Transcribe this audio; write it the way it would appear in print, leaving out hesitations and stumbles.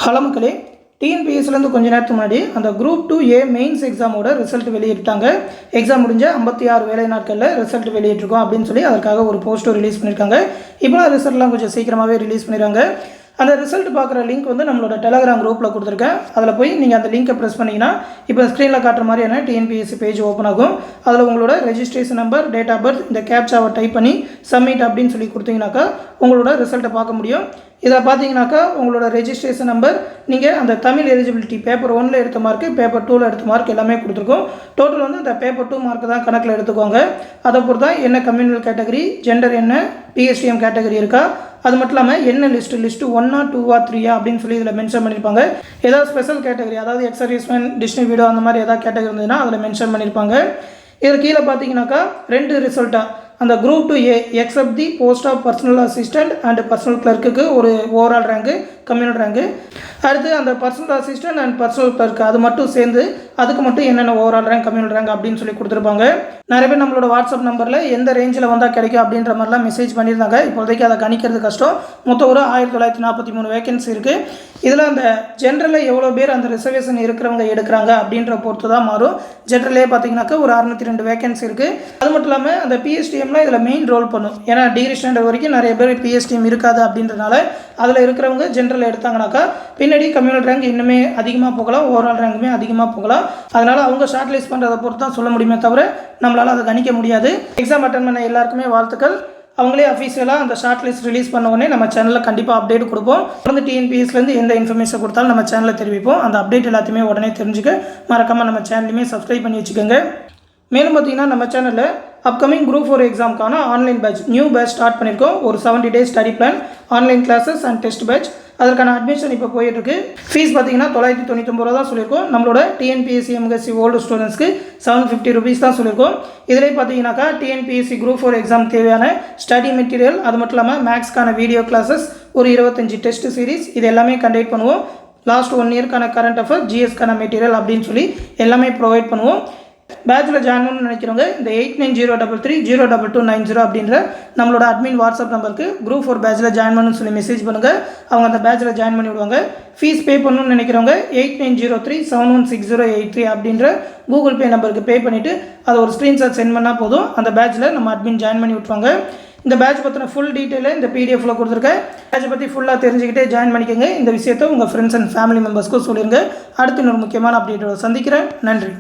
Hello மக்களே, டிஎன்பிஎஸ்சிலேருந்து கொஞ்ச நேரத்துக்கு முன்னாடி அந்த குரூப் 2A மெயின்ஸ் எக்ஸாமோட ரிசல்ட் வெளியிட்டாங்க. எக்ஸாம் முடிஞ்ச 56 வேலை நாட்களில் ரிசல்ட் வெளியிட்டிருக்கோம் அப்படின்னு சொல்லி அதற்காக ஒரு போஸ்டர் ரிலீஸ் பண்ணியிருக்காங்க. இப்போலாம் ரிசல்ட்லாம் கொஞ்சம் சீக்கிரமாகவே ரிலீஸ் பண்ணிடுறாங்க. அந்த ரிசல்ட் பார்க்குற லிங்க் வந்து நம்மளோட டெலகிராம் குரூப்பில் கொடுத்துருக்கேன். அதில் போய் நீங்கள் அந்த லிங்கை ப்ரெஸ் பண்ணிங்கன்னா இப்போ ஸ்க்ரீனில் காட்டுற மாதிரியான டிஎன்பிஎஸ்சி பேஜ் ஓப்பன் ஆகும். அதில் உங்களோட registration number, date of birth, இந்த கேப்சாவை டைப் பண்ணி சப்மிட் அப்படின்னு சொல்லி கொடுத்தீங்கன்னாக்கா உங்களோட ரிசல்ட்டை பார்க்க முடியும். இதில் பார்த்தீங்கன்னாக்கா உங்களோட ரெஜிஸ்ட்ரேஷன் நம்பர், நீங்கள் அந்த தமிழ் எலிஜிபிலிட்டி பேப்பர் 1ல் எடுத்த மார்க்கு, பேப்பர் 2ல் எடுத்த மார்க் எல்லாமே கொடுத்துருக்கோம். டோட்டல் வந்து இந்த பேப்பர் 2 மார்க்கு தான் கணக்கில் எடுத்துக்கோங்க. அதை பொறுத்து தான் என்ன கம்யூனல் கேட்டகரி, ஜெண்டர் என்ன, பிஎஸ்டிஎம் கேட்டகரி இருக்கா, அது மட்டும் இல்லாமல் என்ன லிஸ்ட்டு 1ஆ 2ஆ 3ஆ அப்படின்னு சொல்லி இதில் மென்ஷன் பண்ணியிருப்பாங்க. ஏதாவது ஸ்பெஷல் கேட்டகரி, அதாவது எக்ஸ் சர்வீஸ்மேன், டிஸ்ட்ரிபியூட்டர் அந்த மாதிரி ஏதாவது கேட்டகரி இருந்ததுன்னா அதில் மென்ஷன் பண்ணியிருப்பாங்க. இதில் கீழே பார்த்தீங்கன்னாக்கா 2 ரிசல்ட்டாக அந்த group 2A except the post of personal assistant and personal கிளர்க்குக்கு ஒரு ஓவரால் ரேங்கு, கம்யூனல் ரேங்கு. அடுத்து அந்த personal assistant and personal clerk அது மட்டும் சேர்ந்து அதுக்கு மட்டும் என்னென்ன ஓவரால் ரேங்க், கம்யூனல் ரேங்க் அப்படின்னு சொல்லி கொடுத்துருப்பாங்க. நிறைய பேர் நம்மளோட வாட்ஸ்அப் நம்பரில் எந்த ரேஞ்சில் வந்தால் கிடைக்கும் அப்படின்ற மாதிரிலாம் மெசேஜ் பண்ணியிருந்தாங்க. இப்போதைக்கு அதை கணிக்கிறது கஷ்டம். மொத்தம் ஒரு 1943 வேகன்சி இருக்குது. இதில் அந்த ஜென்ரலில் எவ்வளோ பேர் அந்த ரிசர்வேஷன் இருக்கிறவங்க எடுக்கிறாங்க அப்படின்ற பொறுத்து தான் மாறும். ஜென்ரலே பார்த்தீங்கன்னாக்கா ஒரு 602 வேகன்சி இருக்குது. அது மட்டும் இல்லாமல் அந்த பிஎஸ்டிஎம்லாம் இதில் மெயின் ரோல் பண்ணும். ஏன்னா டிகிரி ஸ்டாண்டர்ட் வரைக்கும் நிறைய பேர் பிஎஸ்டிஎம் இருக்காது அப்படின்றனால அதில் இருக்கிறவங்க ஜென்ரல் எடுத்தாங்கனாக்கா பின்னாடி கம்யூனல் ரேங்க் இன்னுமே அதிகமாக போகலாம், ஓவரால் ரேங்குமே அதிகமாக போகலாம். அதனால் அவங்க ஷார்ட் லிஸ்ட் பண்ணுறதை பொறுத்து தான் சொல்ல முடியுமே தவிர நம்மளால் அதை கணிக்க முடியாது. எக்ஸாம் அட்டன் பண்ண எல்லாருக்குமே வாழ்த்துக்கள். அவங்களே அஃபீஷியலாக அந்த ஷார்ட் லிஸ்ட் ரிலீஸ் பண்ண உடனே நம்ம சேனலில் கண்டிப்பாக அப்டேட் கொடுப்போம். தொடர்ந்து டிஎன்பிஎஸ்லேருந்து எந்த இன்ஃபர்மேஷன் கொடுத்தாலும் நம்ம சேனலில் தெரிவிப்போம். அந்த அப்டேட் எல்லாத்தையுமே உடனே தெரிஞ்சுக்க மறக்காமல் நம்ம சேனலையுமே சப்ஸ்கிரைப் பண்ணி வச்சுக்கோங்க. மேலும் பார்த்தீங்கன்னா நம்ம சேனலில் அப்கமிங் குரூப் 4 எக்ஸாமுக்கான online batch, new batch start பண்ணியிருக்கோம். ஒரு 70 days study plan, online classes and test batch. அதற்கான அட்மிஷன் இப்போ போயிட்டுருக்கு. ஃபீஸ் பார்த்தீங்கன்னா 999 ரூபா தான் சொல்லியிருக்கோம். நம்மளோட டிஎன்பிஎஸ்சி எம்எஸ்சி ஓல்டு ஸ்டூடெண்ட்ஸ்க்கு 750 rupees தான் சொல்லியிருக்கோம். இதிலே பார்த்தீங்கன்னாக்கா டிஎன்பிஎஸ்சி குரூப் 4 எக்ஸாம் தேவையான ஸ்டடி மெட்டீரியல், அது மட்டும் இல்லாமல் மேக்ஸ்க்கான வீடியோ கிளாஸஸ், ஒரு 25 டெஸ்ட் சீரிஸ், இது எல்லாமே கண்டக்ட் பண்ணுவோம். லாஸ்ட் 1 yearக்கான கரண்ட் அஃபேர், ஜிஎஸ்க்கான மெட்டீரியல் அப்படின்னு சொல்லி எல்லாமே ப்ரொவைட் பண்ணுவோம். பேட்சில் ஜாயின் பண்ணணும்னு நினைக்கிறவங்க இந்த 8903302290 அப்படின்ற நம்மளோட அட்மின் வாட்ஸ்அப் நம்பருக்கு குரூப் 4 பேட்சில் ஜாயின் பண்ணணும்னு சொல்லி மெசேஜ் பண்ணுங்கள். அவங்க அந்த பேட்சில் ஜாயின் பண்ணி விடுவாங்க. ஃபீஸ் பே பண்ணணும்னு நினைக்கிறவங்க 8903716083 அப்படின்ற கூகுள் பே நம்பருக்கு பே பண்ணிவிட்டு அதை ஒரு ஸ்க்ரீன்ஷாட் சென்ட் பண்ணால் போதும். அந்த பேட்சில் நம்ம அட்மின் ஜாயின் பண்ணி விட்டுருவாங்க. இந்த பேட்ச் பற்றின ஃபுல் டீட்டெயிலை இந்த பிடிஎஃப்பில் கொடுத்துருக்கேன். பேட்சை பற்றி ஃபுல்லாக தெரிஞ்சுக்கிட்டே ஜாயின் பண்ணிக்கோங்க. இந்த விஷயத்தை உங்கள் ஃப்ரெண்ட்ஸ் அண்ட் ஃபேமிலி மெம்பர்ஸ்க்கும் சொல்லிடுங்க. அடுத்து இன்னொரு முக்கியமான அப்டேட்டோட சந்திக்கிறேன். நன்றி.